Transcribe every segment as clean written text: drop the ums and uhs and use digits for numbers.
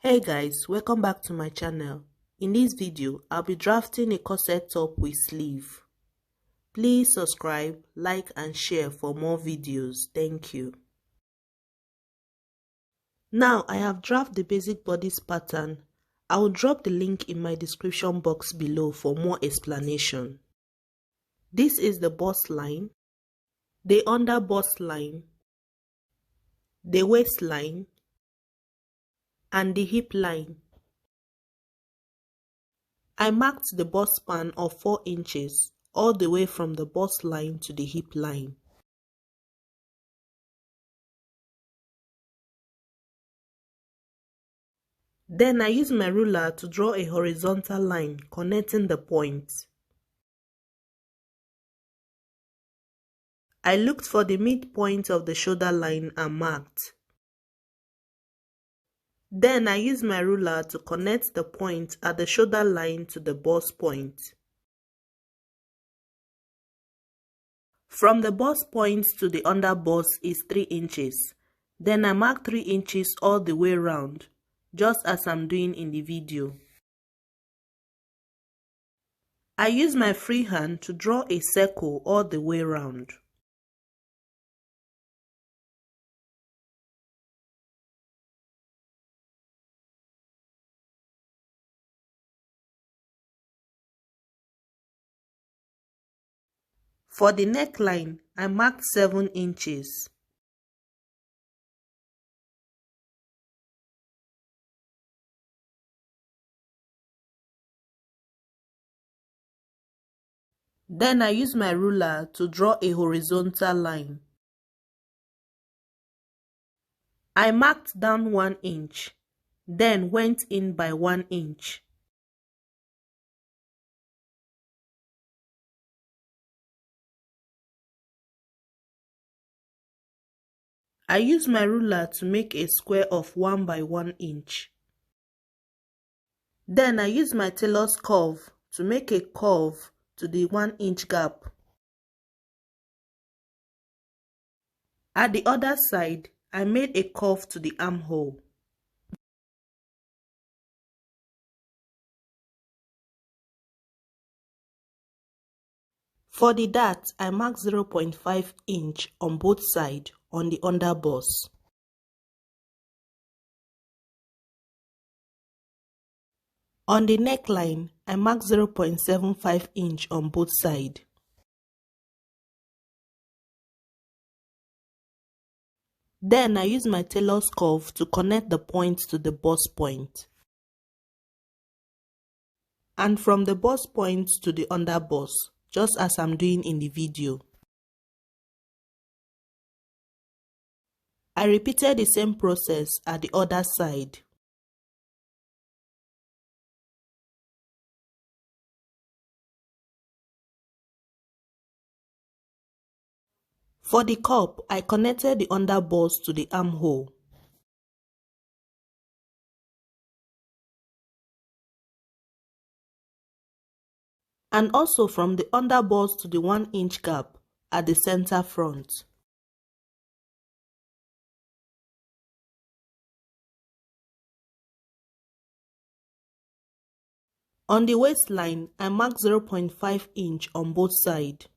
Hey guys, welcome back to my channel. In this video, I'll be drafting a corset top with sleeve. Please subscribe, like and share for more videos. Thank you. Now I have drafted the basic bodice pattern. I will drop the link in my description box below for more explanation. This is the bust line, the under bust line, the waistline, and the hip line. I marked the bust span of 4 inches all the way from the bust line to the hip line. Then I use my ruler to draw a horizontal line connecting the points. I looked for the midpoint of the shoulder line and marked. Then I use my ruler to connect the point at the shoulder line to the bust point. From the bust point to the under bust is 3 inches. Then I mark 3 inches all the way round, just as I'm doing in the video. I use my free hand to draw a circle all the way round. For the neckline, I marked 7 inches. Then I use my ruler to draw a horizontal line. I marked down 1 inch, then went in by 1 inch. I use my ruler to make a square of 1 by 1 inch. Then I use my tailor's curve to make a curve to the 1 inch gap. At the other side, I made a curve to the armhole. For the dart, I marked 0.5 inch on both sides on the under bust. On the neckline, I marked 0.75 inch on both sides. Then I use my tailor's curve to connect the point to the bust point. And from the bust point to the under bust, just as I'm doing in the video. I repeated the same process at the other side. For the cup, I connected the under bust to the armhole. And also from the under bust to the 1 inch gap at the center front. On the waistline, I marked 0.5 inch on both sides.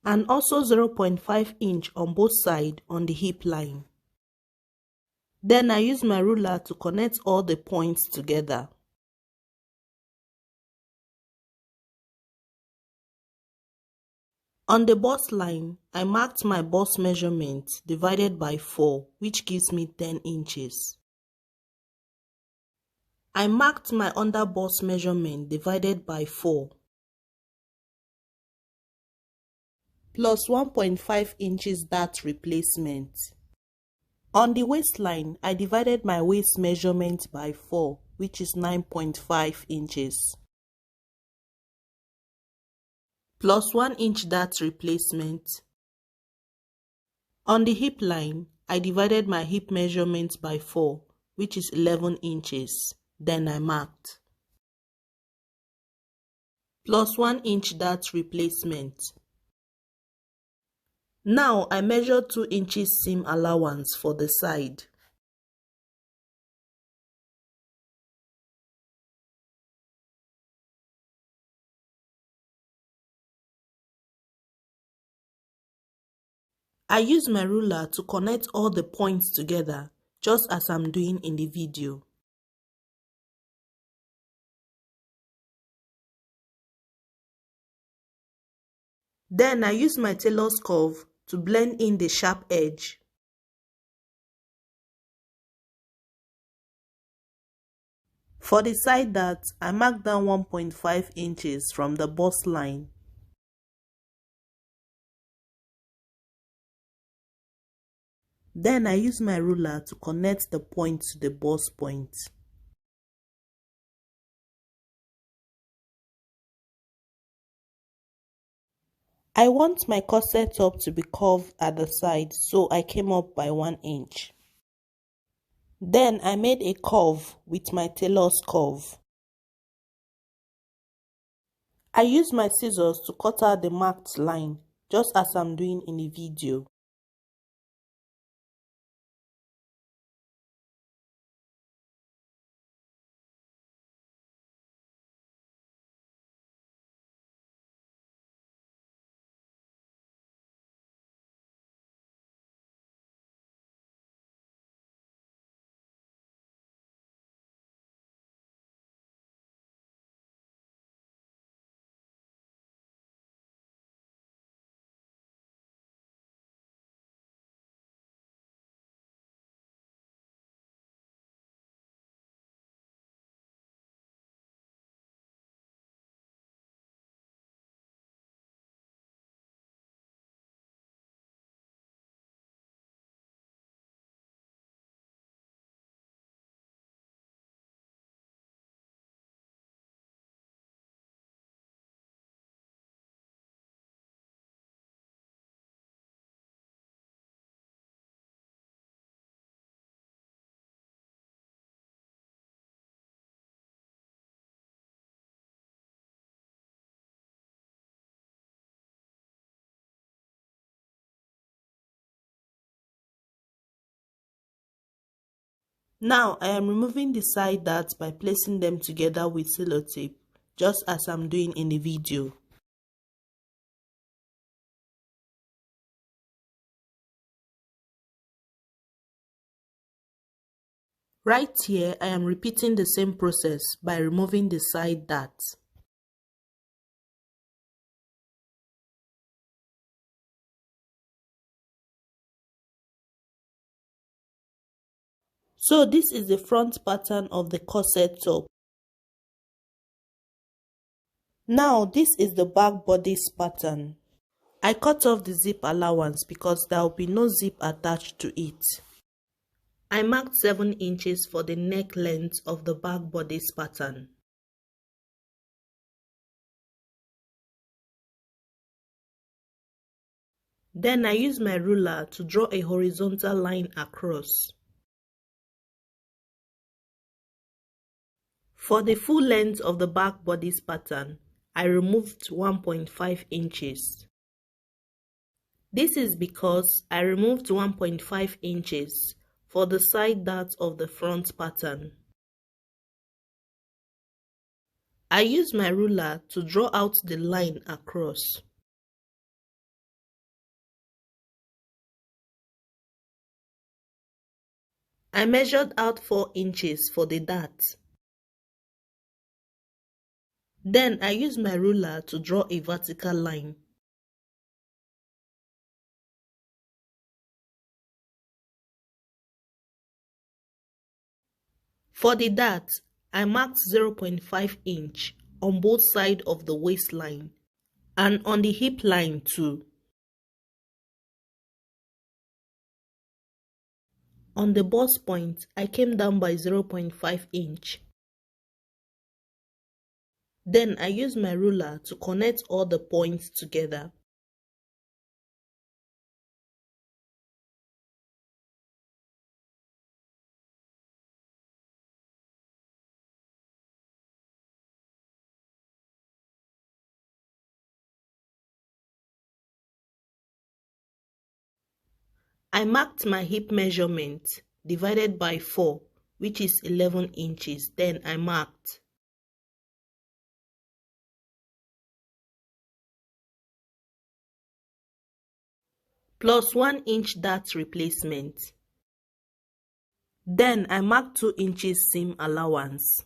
And also 0.5 inch on both sides on the hip line. Then I use my ruler to connect all the points together. On the bust line, I marked my bust measurement divided by 4, which gives me 10 inches. I marked my under bust measurement divided by 4. Plus 1.5 inches dart replacement. On the waistline, I divided my waist measurement by 4, which is 9.5 inches. Plus 1 inch dart replacement. On the hip line, I divided my hip measurement by 4, which is 11 inches. Then I marked. Plus 1 inch dart replacement. Now I measure 2 inches seam allowance for the side. I use my ruler to connect all the points together, just as I'm doing in the video. Then I use my tailor's curve to blend in the sharp edge. For the side dart, I mark down 1.5 inches from the bust line. Then I use my ruler to connect the point to the bust point. I want my corset top to be curved at the side, so I came up by 1 inch. Then I made a curve with my tailor's curve. I use my scissors to cut out the marked line, just as I'm doing in the video. Now I am removing the side darts by placing them together with sellotape, just as I'm doing in the video. Right here, I am repeating the same process by removing the side darts. So this is the front pattern of the corset top. Now this is the back bodice pattern. I cut off the zip allowance because there will be no zip attached to it. I marked 7 inches for the neck length of the back bodice pattern. Then I use my ruler to draw a horizontal line across. For the full length of the back bodice pattern, I removed 1.5 inches. This is because I removed 1.5 inches for the side dart of the front pattern. I use my ruler to draw out the line across. I measured out 4 inches for the dart. Then I use my ruler to draw a vertical line. For the dart, I marked 0.5 inch on both sides of the waistline and on the hip line too. On the bust point, I came down by 0.5 inch. Then I use my ruler to connect all the points together. I marked my hip measurement divided by 4, which is 11 inches. Then I marked plus 1 inch dart replacement. Then I marked 2 inches seam allowance.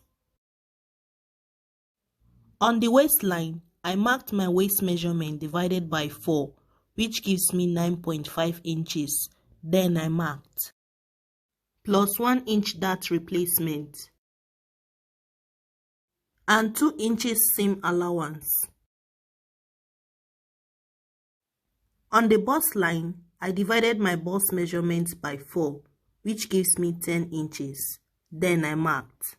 On the waistline, I marked my waist measurement divided by 4, which gives me 9.5 inches. Then I marked plus 1 inch dart replacement and 2 inches seam allowance. On the bust line, I divided my bust measurement by 4, which gives me 10 inches. Then I marked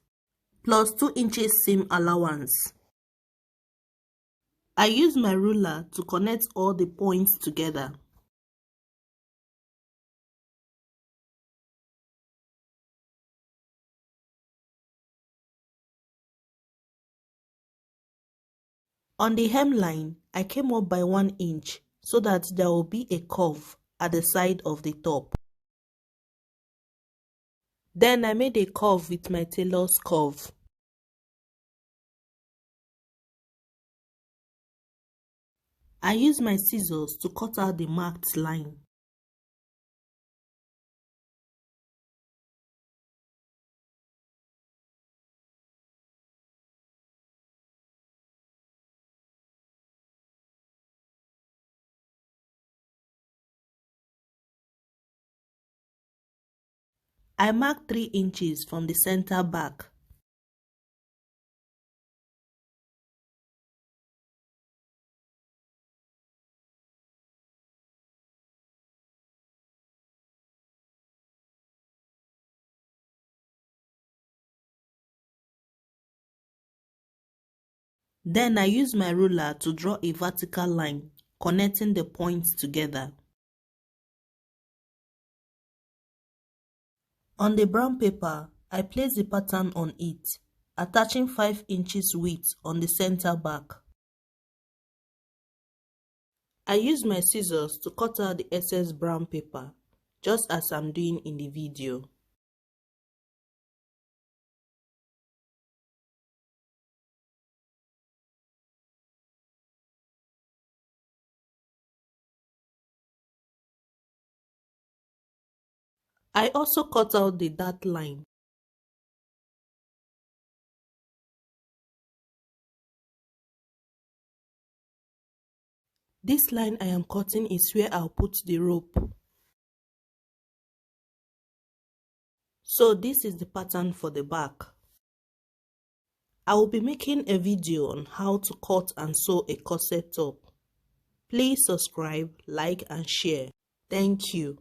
plus 2 inches seam allowance. I used my ruler to connect all the points together. On the hemline, I came up by 1 inch so that there will be a curve at the side of the top. Then I made a curve with my tailor's curve. I used my scissors to cut out the marked line. I marked 3 inches from the center back. Then I used my ruler to draw a vertical line, connecting the points together. On the brown paper, I placed the pattern on it, attaching 5 inches width on the center back. I used my scissors to cut out the excess brown paper, just as I'm doing in the video. I also cut out the dart line. This line I am cutting is where I'll put the rope. So this is the pattern for the back. I will be making a video on how to cut and sew a corset top. Please subscribe, like and share. Thank you.